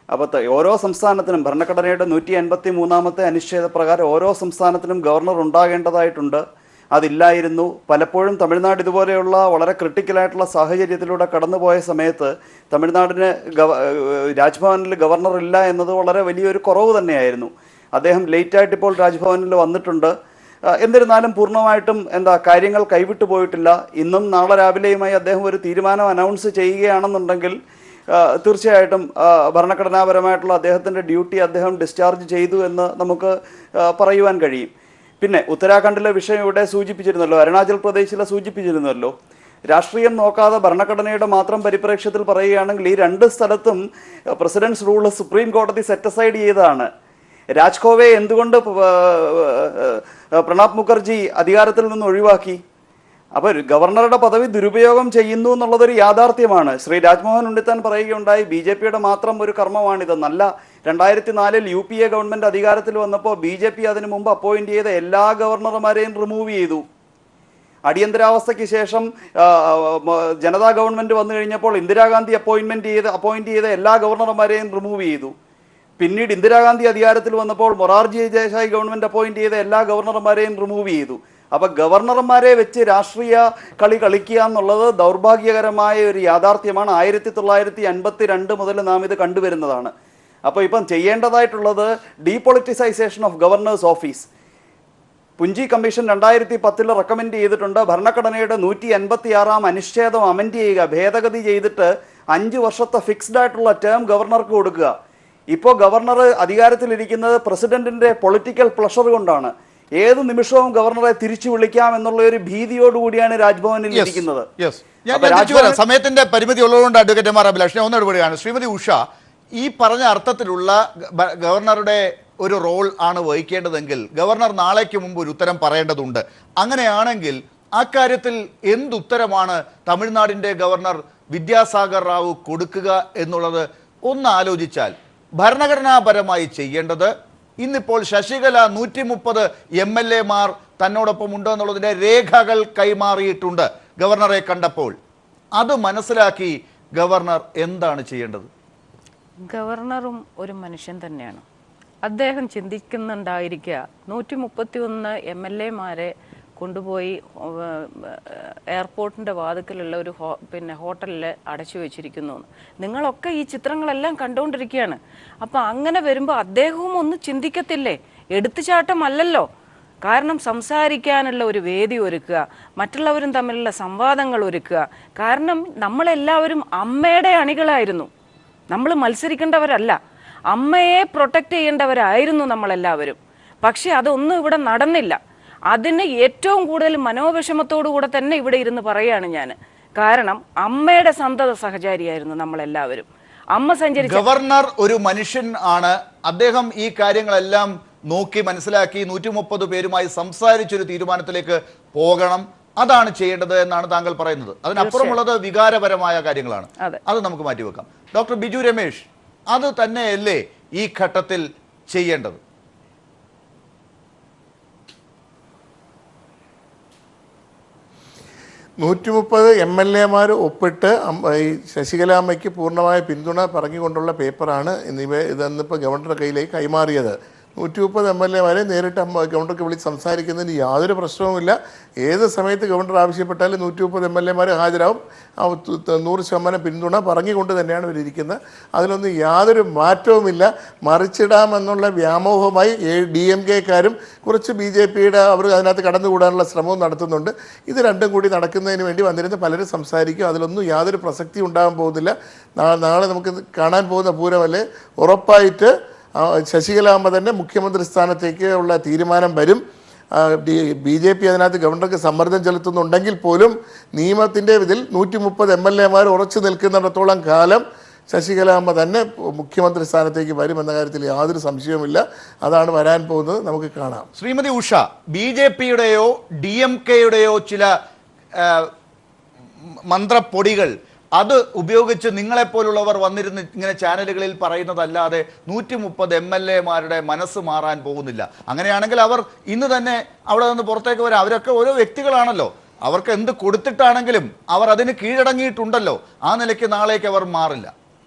അപ്പോൾ ഓരോ സംസ്ഥാനത്തിനും ഭരണഘടനയുടെ 153-ാമത്തെ അനുച്ഛേദ പ്രകാരം ഓരോ സംസ്ഥാനത്തിനും ഗവർണർ ഉണ്ടാകേണ്ടതായിട്ടുണ്ട്. അതില്ലായിരുന്നു. പലപ്പോഴും തമിഴ്നാട് ഇതുപോലെയുള്ള വളരെ ക്രിട്ടിക്കലായിട്ടുള്ള സാഹചര്യത്തിലൂടെ കടന്നുപോയ സമയത്ത് തമിഴ്നാടിന് രാജ്ഭവനിൽ ഗവർണർ ഇല്ല എന്നത് വളരെ വലിയൊരു കുറവ് തന്നെയായിരുന്നു. അദ്ദേഹം ലേറ്റായിട്ട് ഇപ്പോൾ രാജ്ഭവനിൽ വന്നിട്ടുണ്ട്. എന്നിരുന്നാലും പൂർണ്ണമായിട്ടും കാര്യങ്ങൾ കൈവിട്ടു പോയിട്ടില്ല. ഇന്നും നാളെ രാവിലെയുമായി അദ്ദേഹം ഒരു തീരുമാനം അനൗൺസ് ചെയ്യുകയാണെന്നുണ്ടെങ്കിൽ തീർച്ചയായിട്ടും ഭരണഘടനാപരമായിട്ടുള്ള അദ്ദേഹത്തിൻ്റെ ഡ്യൂട്ടി അദ്ദേഹം ഡിസ്ചാർജ് ചെയ്തു എന്ന് നമുക്ക് പറയുവാൻ കഴിയും. പിന്നെ ഉത്തരാഖണ്ഡിലെ വിഷയം ഇവിടെ സൂചിപ്പിച്ചിരുന്നല്ലോ, അരുണാചൽ പ്രദേശിലെ സൂചിപ്പിച്ചിരുന്നല്ലോ. രാഷ്ട്രീയം നോക്കാതെ ഭരണഘടനയുടെ മാത്രം പരിപ്രേക്ഷ്യത്തിൽ പറയുകയാണെങ്കിൽ ഈ രണ്ട് സ്ഥലത്തും പ്രസിഡന്റ്സ് റൂള് സുപ്രീം കോടതി സെറ്റസൈഡ് ചെയ്തതാണ്. രാജ്കോവെ എന്തുകൊണ്ട് പ്രണബ് മുഖർജി അധികാരത്തിൽ നിന്ന് ഒഴിവാക്കി? അപ്പോൾ ഗവർണറുടെ പദവി ദുരുപയോഗം ചെയ്യുന്നു എന്നുള്ളതൊരു യാഥാർത്ഥ്യമാണ്. ശ്രീ രാജ്മോഹൻ ഉണ്ണിത്താൻ പറയുകയുണ്ടായി, BJPയുടെ മാത്രം ഒരു കർമ്മമാണിത്. നല്ല 2004 UPA ഗവൺമെൻറ് അധികാരത്തിൽ വന്നപ്പോൾ BJP അതിനു മുമ്പ് അപ്പോയിന്റ് ചെയ്ത എല്ലാ ഗവർണർമാരെയും റിമൂവ് ചെയ്തു. അടിയന്തരാവസ്ഥയ്ക്ക് ശേഷം ജനതാ ഗവൺമെൻറ് വന്നു കഴിഞ്ഞപ്പോൾ ഇന്ദിരാഗാന്ധി അപ്പോയിന്റ് ചെയ്ത എല്ലാ ഗവർണർമാരെയും റിമൂവ് ചെയ്തു. പിന്നീട് ഇന്ദിരാഗാന്ധി അധികാരത്തിൽ വന്നപ്പോൾ മൊറാർജി ദേശായി ഗവൺമെൻറ് അപ്പോയിന്റ് ചെയ്ത എല്ലാ ഗവർണർമാരെയും റിമൂവ് ചെയ്തു. അപ്പോൾ ഗവർണർമാരെ വെച്ച് രാഷ്ട്രീയ കളി കളിക്കുക എന്നുള്ളത് ദൗർഭാഗ്യകരമായ ഒരു യാഥാർത്ഥ്യമാണ്. 1952 മുതൽ നാം ഇത് കണ്ടുവരുന്നതാണ്. അപ്പോൾ ഇപ്പം ചെയ്യേണ്ടതായിട്ടുള്ളത് depoliticisation of governor's office. Punchhi commission 2010 recommend ചെയ്തിട്ടുണ്ട്. ഭരണഘടനയുടെ 156-ാം അനുച്ഛേദം അമെൻഡ് ചെയ്യുക, ഭേദഗതി ചെയ്തിട്ട് 5 വർഷത്തെ ഫിക്സ്ഡ് ആയിട്ടുള്ള ടേം ഗവർണർക്ക് കൊടുക്കുക. ഇപ്പോൾ ഗവർണർ അധികാരത്തിലിരിക്കുന്നത് പ്രസിഡന്റിന്റെ പൊളിറ്റിക്കൽ പ്ലഷർ കൊണ്ടാണ്. ഏത് നിമിഷവും ഗവർണറെ തിരിച്ചു വിളിക്കാം എന്നുള്ള ഒരു ഭീതിയോടുകൂടിയാണ് രാജ്ഭവനിൽ ഇരിക്കുന്നത്. സമയത്തിന്റെ പരിമിതി ഉള്ളതുകൊണ്ട് അഡ്വക്കേറ്റ് MR അഭിലാഷ് ഒന്ന് ഇടപെടുകയാണ്. ശ്രീമതി ഉഷ, ഈ പറഞ്ഞ അർത്ഥത്തിലുള്ള ഗവർണറുടെ ഒരു റോൾ ആണ് വഹിക്കേണ്ടതെങ്കിൽ ഗവർണർ നാളേക്ക് മുമ്പ് ഒരു ഉത്തരം പറയേണ്ടതുണ്ട്. അങ്ങനെയാണെങ്കിൽ അക്കാര്യത്തിൽ എന്തുത്തരമാണ് തമിഴ്നാടിൻ്റെ ഗവർണർ വിദ്യാസാഗർ റാവു കൊടുക്കുക എന്നുള്ളത് ഒന്ന് ആലോചിച്ചാൽ ഭരണഘടനാപരമായി ചെയ്യേണ്ടത്, ഇന്നിപ്പോൾ ശശികല 130 MLA-മാർ തന്നോടൊപ്പം ഉണ്ട് എന്നുള്ളതിൻ്റെ രേഖകൾ കൈമാറിയിട്ടുണ്ട് ഗവർണറെ കണ്ടപ്പോൾ. അത് മനസ്സിലാക്കി ഗവർണർ എന്താണ് ചെയ്യേണ്ടത്? ഗവർണറും ഒരു മനുഷ്യൻ തന്നെയാണ്. അദ്ദേഹം ചിന്തിക്കുന്നുണ്ടായിരിക്കുക 131 MLA-മാരെ കൊണ്ടുപോയി എയർപോർട്ടിൻ്റെ വാതിക്കലുള്ള ഒരു ഹോട്ടലിൽ അടച്ചു വെച്ചിരിക്കുന്നു. നിങ്ങളൊക്കെ ഈ ചിത്രങ്ങളെല്ലാം കണ്ടുകൊണ്ടിരിക്കുകയാണ്. അപ്പം അങ്ങനെ വരുമ്പോൾ അദ്ദേഹവും ഒന്ന് ചിന്തിക്കത്തില്ലേ? എടുത്തുചാട്ടമല്ലല്ലോ. കാരണം സംസാരിക്കാനുള്ള ഒരു വേദി ഒരുക്കുക, മറ്റുള്ളവരും തമ്മിലുള്ള സംവാദങ്ങൾ ഒരുക്കുക. കാരണം നമ്മളെല്ലാവരും അമ്മയുടെ അണികളായിരുന്നു, നമ്മൾ മത്സരിക്കേണ്ടവരല്ല. അമ്മയെ പ്രൊട്ടക്റ്റ് ചെയ്യേണ്ടവരായിരുന്നു നമ്മളെല്ലാവരും. പക്ഷെ അതൊന്നും ഇവിടെ നടന്നില്ല. അതിന് ഏറ്റവും കൂടുതൽ മനോവിഷമത്തോടു കൂടെ തന്നെ ഇവിടെ ഇരുന്ന് പറയുകയാണ് ഞാൻ. കാരണം അമ്മയുടെ സന്തത സഹചാരിയായിരുന്നു നമ്മളെല്ലാവരും. അമ്മ സഞ്ചരിച്ച ഗവർണർ ഒരു മനുഷ്യൻ ആണ്. അദ്ദേഹം ഈ കാര്യങ്ങളെല്ലാം നോക്കി മനസ്സിലാക്കി 130 പേരുമായി സംസാരിച്ചൊരു തീരുമാനത്തിലേക്ക് പോകണം. അതാണ് ചെയ്യേണ്ടത് എന്നാണ് താങ്കൾ പറയുന്നത്. അതിനപ്പുറമുള്ളത് വികാരപരമായ കാര്യങ്ങളാണ്. അത് നമുക്ക് മാറ്റിവെക്കാം. ഡോക്ടർ ബിജു രമേശ്, അത് തന്നെയല്ലേ ഈ ഘട്ടത്തിൽ ചെയ്യേണ്ടത്? MLA ഒപ്പിട്ട് ഈ ശശികലാമ്മയ്ക്ക് പൂർണ്ണമായ പിന്തുണ പറഞ്ഞുകൊണ്ടുള്ള പേപ്പറാണ് ഇതെന്നിപ്പോൾ ഗവർണറുടെ കയ്യിലേക്ക് കൈമാറിയത്. 130 MLA നേരിട്ട് ഗവർണർക്ക് വിളിച്ച് സംസാരിക്കുന്നതിന് യാതൊരു പ്രശ്നവുമില്ല. ഏത് സമയത്ത് ഗവർണർ ആവശ്യപ്പെട്ടാലും 130 MLA ഹാജരാവും. 100% പിന്തുണ പറഞ്ഞുകൊണ്ട് തന്നെയാണ് ഇവരിയ്ക്കുന്നത്. അതിലൊന്നും യാതൊരു മാറ്റവുമില്ല. മറിച്ചിടാമെന്നുള്ള വ്യാമോഹമായി DMK-ക്കാരും കുറച്ച് BJP-യുടെ അവർ അതിനകത്ത് കടന്നുകൂടാനുള്ള ശ്രമവും നടത്തുന്നുണ്ട്. ഇത് രണ്ടും കൂടി നടക്കുന്നതിന് വേണ്ടി വന്നിരുന്ന പലരും സംസാരിക്കും. അതിലൊന്നും യാതൊരു പ്രസക്തി ഉണ്ടാകാൻ പോകുന്നില്ല. നാളെ നമുക്ക് കാണാൻ പോകുന്ന പൂരമല്ലേ, ഉറപ്പായിട്ട് ശശികലാമ്മ തന്നെ മുഖ്യമന്ത്രി സ്ഥാനത്തേക്ക് ഉള്ള തീരുമാനം വരും. BJP അതിനകത്ത് ഗവർണർക്ക് സമ്മർദ്ദം ചെലുത്തുന്നുണ്ടെങ്കിൽ പോലും നിയമത്തിൻ്റെ ഇതിൽ 130 MLA ഉറച്ചു നിൽക്കുന്നിടത്തോളം കാലം ശശികലാമ്മ തന്നെ മുഖ്യമന്ത്രി സ്ഥാനത്തേക്ക് വരുമെന്ന കാര്യത്തിൽ യാതൊരു സംശയവുമില്ല. അതാണ് വരാൻ പോകുന്നത്, നമുക്ക് കാണാം. ശ്രീമതി ഉഷ, BJP-യുടെയോ DMK-യുടെയോ ചില മന്ത്രപ്പൊടികൾ അത് ഉപയോഗിച്ച് നിങ്ങളെപ്പോലുള്ളവർ വന്നിരുന്ന് ഇങ്ങനെ ചാനലുകളിൽ പറയുന്നതല്ലാതെ 130 MLA മനസ്സ് മാറാൻ പോകുന്നില്ല. അങ്ങനെയാണെങ്കിൽ അവർ ഇന്ന് തന്നെ അവിടെ നിന്ന് പുറത്തേക്ക് വരാം. അവരൊക്കെ ഓരോ വ്യക്തികളാണല്ലോ. അവർക്ക് എന്ത് കൊടുത്തിട്ടാണെങ്കിലും അവർ അതിന് കീഴടങ്ങിയിട്ടുണ്ടല്ലോ. ആ നിലയ്ക്ക് നാളേക്ക് അവർ മാറില്ല.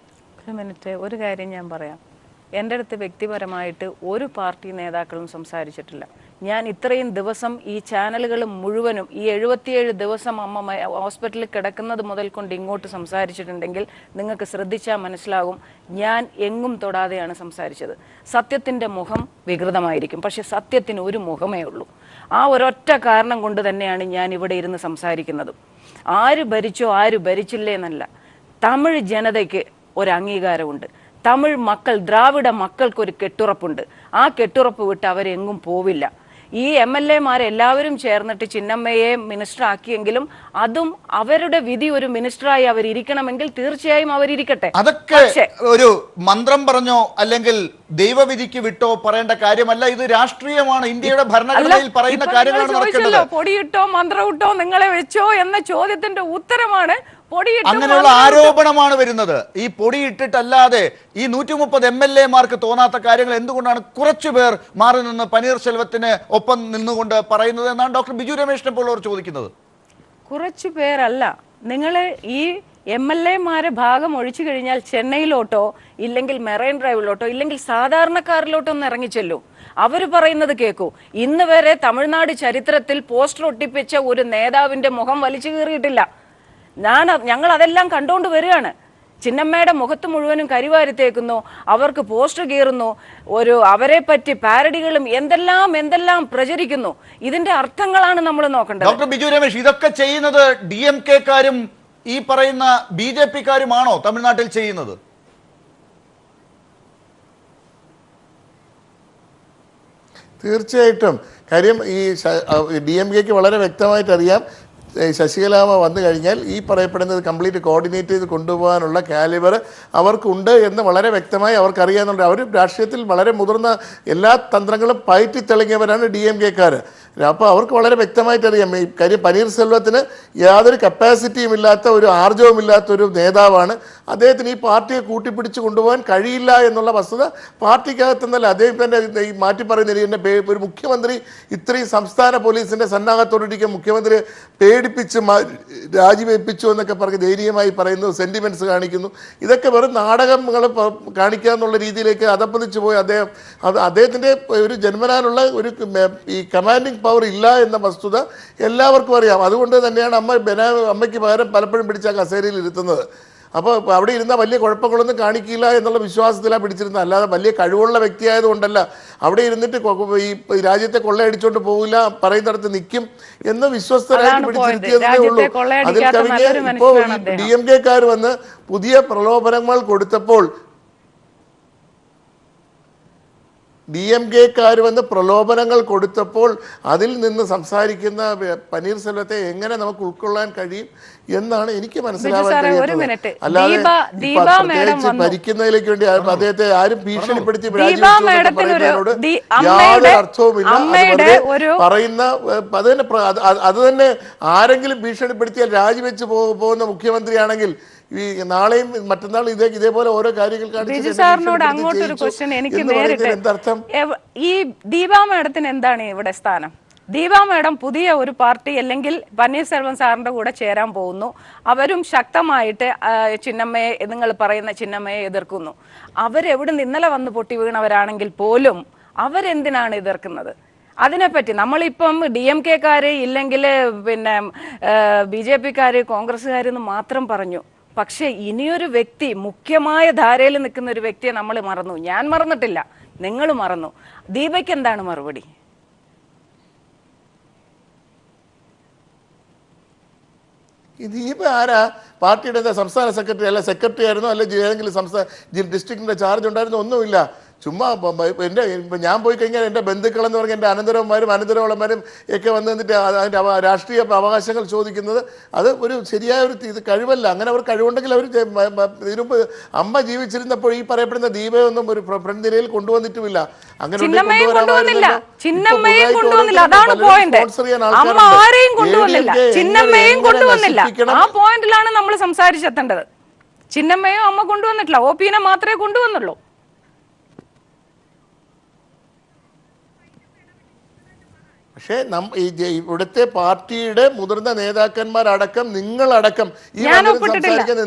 ഒരു മിനിറ്റ്, ഒരു കാര്യം ഞാൻ പറയാം. എൻ്റെ അടുത്ത് വ്യക്തിപരമായിട്ട് ഒരു പാർട്ടി നേതാക്കളും സംസാരിച്ചിട്ടില്ല. ഞാൻ ഇത്രയും ദിവസം ഈ ചാനലുകൾ മുഴുവനും ഈ 77 ദിവസം അമ്മ ഹോസ്പിറ്റലിൽ കിടക്കുന്നത് മുതൽ കൊണ്ട് ഇങ്ങോട്ട് സംസാരിച്ചിട്ടുണ്ടെങ്കിൽ നിങ്ങൾക്ക് ശ്രദ്ധിച്ചാൽ മനസ്സിലാകും ഞാൻ എങ്ങും തൊടാതെയാണ് സംസാരിച്ചത്. സത്യത്തിൻ്റെ മുഖം വികൃതമായിരിക്കും, പക്ഷെ സത്യത്തിന് ഒരു മുഖമേ ഉള്ളൂ. ആ ഒരൊറ്റ കാരണം കൊണ്ട് തന്നെയാണ് ഞാൻ ഇവിടെ ഇരുന്ന് സംസാരിക്കുന്നതും. ആര് ഭരിച്ചോ ആര് ഭരിച്ചില്ലേ എന്നല്ല, തമിഴ് ജനതയ്ക്ക് ഒരു അംഗീകാരമുണ്ട്. തമിഴ് മക്കൾ, ദ്രാവിഡ മക്കൾക്കൊരു കെട്ടുറപ്പുണ്ട്. ആ കെട്ടുറപ്പ് വിട്ട് അവരെങ്ങും പോവില്ല. ഈ MLA-മാരെല്ലാവരും ചേർന്നിട്ട് ചിന്നമ്മയെ മിനിസ്റ്റർ ആക്കിയെങ്കിലും അതും അവരുടെ വിധി. ഒരു മിനിസ്റ്ററായി അവരിയ്ക്കണമെങ്കിൽ തീർച്ചയായും അവരിയ്ക്കട്ടെ. അതൊക്കെ ഒരു മന്ത്രം പറഞ്ഞോ അല്ലെങ്കിൽ ദൈവവിധിക്ക് വിട്ടോ പറയേണ്ട കാര്യമല്ല. ഇത് രാഷ്ട്രീയമാണ്. ഇന്ത്യയുടെ ഭരണഘടനയിൽ പറയുന്ന കാര്യങ്ങളാണ് നടക്കേണ്ടത്. പൊടിയിട്ടോ മന്ത്രം ഇട്ടോ നിങ്ങളെ വെച്ചോ എന്ന ചോദ്യത്തിന്റെ ഉത്തരമാണ് അങ്ങനെയുള്ള ആരോപണമാണ് വരുന്നത്. ഈ പൊടിയിട്ടിട്ടല്ലാതെ ഈ 130 MLA-മാർക്ക് തോന്നാത്ത കാര്യങ്ങൾ എന്തുകൊണ്ടാണ് കുറച്ചു പേർ മാറി നിന്ന് പനീർശെൽവത്തിന് ഒപ്പം നിന്നുകൊണ്ട് പറയുന്നത് എന്നാണ് ഡോക്ടർ ബിജു രമേശിനെ പോലുള്ളവർ ചോദിക്കുന്നത്. കുറച്ചു പേരല്ല, നിങ്ങൾ ഈ MLA-മാരെ ഭാഗം ഒഴിച്ചു കഴിഞ്ഞാൽ ചെന്നൈയിലോട്ടോ ഇല്ലെങ്കിൽ മെറൈൻ ഡ്രൈവിലോട്ടോ ഇല്ലെങ്കിൽ സാധാരണക്കാരിലോട്ടോ ഒന്ന് ഇറങ്ങിച്ചെല്ലൂ. അവർ പറയുന്നത് കേൾക്കൂ. ഇന്ന് വരെ തമിഴ്നാട് ചരിത്രത്തിൽ പോസ്റ്റർ ഒട്ടിപ്പിച്ച ഒരു നേതാവിന്റെ മുഖം വലിച്ചു കീറിയിട്ടില്ല. ഞങ്ങൾ അതെല്ലാം കണ്ടുകൊണ്ട് വരികയാണ്. ചിന്നമ്മയുടെ മുഖത്ത് മുഴുവനും കരിവാരിത്തേക്കുന്നു, അവർക്ക് പോസ്റ്റർ കീറുന്നു, അവരെ പറ്റി പാരഡികളും എന്തെല്ലാം പ്രചരിക്കുന്നു. ഇതിന്റെ അർത്ഥങ്ങളാണ് നമ്മൾ നോക്കേണ്ടത്. ഡോക്ടർ ബിജു രമേശ്, ഇതൊക്കെ ചെയ്യുന്നത് DMK-ക്കാരും ഈ പറയുന്ന BJP-ക്കാരുമാണോ തമിഴ്നാട്ടിൽ ചെയ്യുന്നത്? തീർച്ചയായിട്ടും. കാര്യം ഈ DMK-ക്ക് വളരെ വ്യക്തമായിട്ട് അറിയാം, ശശികലാമ്മ വന്നു കഴിഞ്ഞാൽ ഈ പറയപ്പെടുന്നത് കംപ്ലീറ്റ് കോർഡിനേറ്റ് ചെയ്ത് കൊണ്ടുപോകാനുള്ള കാലിബർ അവർക്കുണ്ട് എന്ന് വളരെ വ്യക്തമായി അവർക്കറിയാമെന്നുണ്ട്. അവർ രാഷ്ട്രീയത്തിൽ വളരെ മുതിർന്ന എല്ലാ തന്ത്രങ്ങളും പയറ്റി തെളിഞ്ഞവരാണ് DMK-ക്കാർ. അപ്പോൾ അവർക്ക് വളരെ വ്യക്തമായിട്ട് അറിയാം ഈ കാര്യം. പനീർസെൽവത്തിന് യാതൊരു കപ്പാസിറ്റിയും ഇല്ലാത്ത, ഒരു ആർജവും ഇല്ലാത്തൊരു നേതാവാണ്. അദ്ദേഹത്തിന് ഈ പാർട്ടിയെ കൂട്ടിപ്പിടിച്ച് കൊണ്ടുപോകാൻ കഴിയില്ല എന്നുള്ള വസ്തുത പാർട്ടിക്കകത്തുനിന്നല്ല, അദ്ദേഹം തന്നെ ഈ മാറ്റി പറയുന്ന ഒരു മുഖ്യമന്ത്രി ഇത്രയും സംസ്ഥാന പോലീസിൻ്റെ സന്നാഹത്തോടിരിക്കും മുഖ്യമന്ത്രി പേടിപ്പിച്ച് രാജിവെപ്പിച്ചു എന്നൊക്കെ പറഞ്ഞ് ധൈര്യമായി പറയുന്നു, സെൻറ്റിമെൻറ്റ്സ് കാണിക്കുന്നു. ഇതൊക്കെ വെറും നാടകങ്ങൾ കാണിക്കുക എന്നുള്ള രീതിയിലേക്ക് അധപ്പതിച്ചു പോയി അദ്ദേഹം. അദ്ദേഹത്തിൻ്റെ ഒരു ജന്മനാലുള്ള ഒരു ഈ കമാൻഡിങ് പവർ ഇല്ല എന്ന വസ്തുത എല്ലാവർക്കും അറിയാം. അതുകൊണ്ട് തന്നെയാണ് അമ്മയ്ക്ക് പകരം പലപ്പോഴും പിടിച്ച കസേരയിൽ ഇരുത്തുന്നത്. അപ്പോൾ അവിടെ ഇരുന്ന വലിയ കുഴപ്പങ്ങളൊന്നും കാണിക്കില്ല എന്നുള്ള വിശ്വാസത്തിലാണ് പിടിച്ചിരുന്നത്. അല്ലാതെ വലിയ കഴിവുള്ള വ്യക്തിയായതുകൊണ്ടല്ല. അവിടെ ഇരുന്നിട്ട് ഈ രാജ്യത്തെ കൊള്ളയടിച്ചോണ്ട് പോകില്ല, പറയുന്നിടത്ത് നിൽക്കും എന്ന് വിശ്വസ്തരായിട്ട് പിടിച്ചിരുത്തിയതേ ഉള്ളൂ. അതിൽ കവിഞ്ഞ് ഇപ്പോൾ DMK-ക്കാർ വന്ന് പുതിയ പ്രലോഭനങ്ങൾ കൊടുത്തപ്പോൾ DMK-ക്കാർ വന്ന് പ്രലോഭനങ്ങൾ കൊടുത്തപ്പോൾ അതിൽ നിന്ന് സംസാരിക്കുന്ന പനീർസെൽവത്തെ എങ്ങനെ നമുക്ക് ഉൾക്കൊള്ളാൻ കഴിയും എന്നാണ് എനിക്ക് മനസ്സിലാവാൻ കഴിയുന്നത്. അല്ലാതെ പ്രത്യേകിച്ച് ഭരിക്കുന്നതിലേക്ക് വേണ്ടി അദ്ദേഹത്തെ ആരും ഭീഷണിപ്പെടുത്തി പറയുന്നതിനോട് യാതൊരു അർത്ഥവുമില്ല. പറയുന്ന അത് തന്നെ ആരെങ്കിലും ഭീഷണിപ്പെടുത്തിയാൽ രാജിവെച്ച് പോകുന്ന മുഖ്യമന്ത്രിയാണെങ്കിൽ ഈ നാളെയും മറ്റന്നാൾ ഇതേപോലെ ഓരോ കാര്യങ്ങൾ സാറിനോട് അങ്ങോട്ടൊരു ക്വസ്റ്റ്യൻ എനിക്ക് നേരിട്ട്, ഈ ദീപാ മാഡത്തിന് എന്താണ് ഇവിടെ സ്ഥാനം? ദീപാ മാഡം പുതിയ ഒരു പാർട്ടി അല്ലെങ്കിൽ പന്നീർസെൽവം സാറിന്റെ കൂടെ ചേരാൻ പോകുന്നു. അവരും ശക്തമായിട്ട് ചിന്നമ്മയെ, നിങ്ങൾ പറയുന്ന ചിന്നമ്മയെ എതിർക്കുന്നു. അവരെവിടെ ഇന്നലെ വന്ന് പൊട്ടി വീണവരാണെങ്കിൽ പോലും അവരെന്തിനാണ് എതിർക്കുന്നത്? അതിനെപ്പറ്റി നമ്മളിപ്പം DMK-ക്കാര് ഇല്ലെങ്കിൽ പിന്നെ BJP-ക്കാര് കോൺഗ്രസ്സുകാരെന്ന് മാത്രം പറഞ്ഞു. പക്ഷെ ഇനിയൊരു വ്യക്തി, മുഖ്യമായ ധാരയിൽ നിൽക്കുന്ന ഒരു വ്യക്തിയെ നമ്മൾ മറന്നു. ഞാൻ മറന്നിട്ടില്ല, നിങ്ങൾ മറന്നു. ദീപയ്ക്ക് എന്താണ് മറുപടി? ഈ ദീപ ആരാ? പാർട്ടിയുടെ എന്താ സംസ്ഥാന സെക്രട്ടറി അല്ല, സെക്രട്ടറി ആയിരുന്നോ അല്ലെ ഏതെങ്കിലും സംസ്ഥാന ഡിസ്ട്രിക്റ്റിന്റെ ചാർജ് ഉണ്ടായിരുന്നോ? ഒന്നുമില്ല. ചുമ്മാ ഞാൻ പോയി കഴിഞ്ഞാൽ എൻ്റെ ബന്ധുക്കളെന്ന് പറഞ്ഞാൽ എൻ്റെ അനന്തരവന്മാരും അനന്തരവളന്മാരും ഒക്കെ വന്ന് നിന്നിട്ട് അതിൻ്റെ രാഷ്ട്രീയ അവകാശങ്ങൾ ചോദിക്കുന്നത് അത് ഒരു ശരിയായ ഒരു ഇത് കഴിവല്ല. അങ്ങനെ അവർ കഴിവുണ്ടെങ്കിൽ അവർ ഇതിനുമ്പ് അമ്മ ജീവിച്ചിരുന്നപ്പോൾ ഈ പറയപ്പെടുന്ന ദീപയൊന്നും ഒരു ഫ്രണ്ട് നിലയിൽ കൊണ്ടുവന്നിട്ടില്ല. അങ്ങനെ നമ്മൾ സംസാരിച്ചെത്തേണ്ടത്. ചിന്നമ്മയോ അമ്മ കൊണ്ടുവന്നിട്ടില്ല, OP-നെ മാത്രമേ കൊണ്ടുവന്നുള്ളൂ. പക്ഷേ ഇവിടുത്തെ പാർട്ടിയുടെ മുതിർന്ന നേതാക്കന്മാരടക്കം നിങ്ങളടക്കം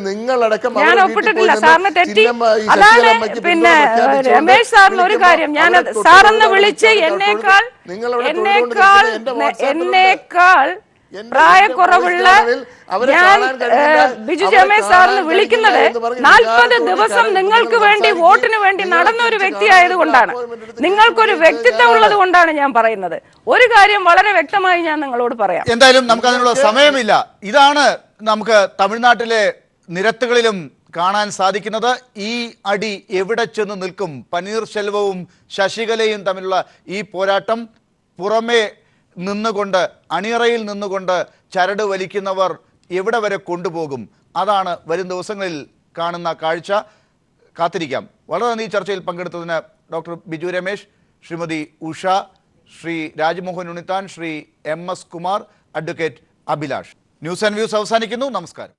നിങ്ങളടക്കം രമേശ് സാറിന് ഒരു കാര്യം, ഞാൻ സാറെന്ന് വിളിച്ച് എന്നേക്കാൾ പ്രായക്കുറവുള്ള ഞാൻ ബിജു രമേശ് സാറിന് വിളിക്കുന്നത് 40 ദിവസം നിങ്ങൾക്ക് വേണ്ടി വോട്ടിന് വേണ്ടി നടന്ന ഒരു വ്യക്തി ആയതുകൊണ്ടാണ്, നിങ്ങൾക്കൊരു വ്യക്തിത്വം ഉള്ളത് കൊണ്ടാണ് ഞാൻ പറയുന്നത്. ഒരു കാര്യം വളരെ വ്യക്തമായി ഞാൻ നിങ്ങളോട് പറയാം. എന്തായാലും നമുക്ക് അതിനുള്ള സമയമില്ല. ഇതാണ് നമുക്ക് തമിഴ്നാട്ടിലെ നിരത്തുകളിലും കാണാൻ സാധിക്കുന്നത്. ഈ അടി എവിടെ ചെന്ന് നിൽക്കും? പനീർശെൽവവും ശശികലയും തമ്മിലുള്ള ഈ പോരാട്ടം പുറമേ നിന്നുകൊണ്ട്, അണിയറയിൽ നിന്നുകൊണ്ട് ചരട് വലിക്കുന്നവർ എവിടെ വരെ കൊണ്ടുപോകും? അതാണ് വരും ദിവസങ്ങളിൽ കാണുന്ന കാഴ്ച. കാത്തിരിക്കാം. വളരെ നന്ദി ചർച്ചയിൽ പങ്കെടുത്തതിന് doctor Biju Ramesh, Shrimati Usha, Shri Rajmohan Unnithan, Shri MS Kumar, advocate Abhilash. News and views അവസാനിക്കുന്നു. നമസ്കാരം.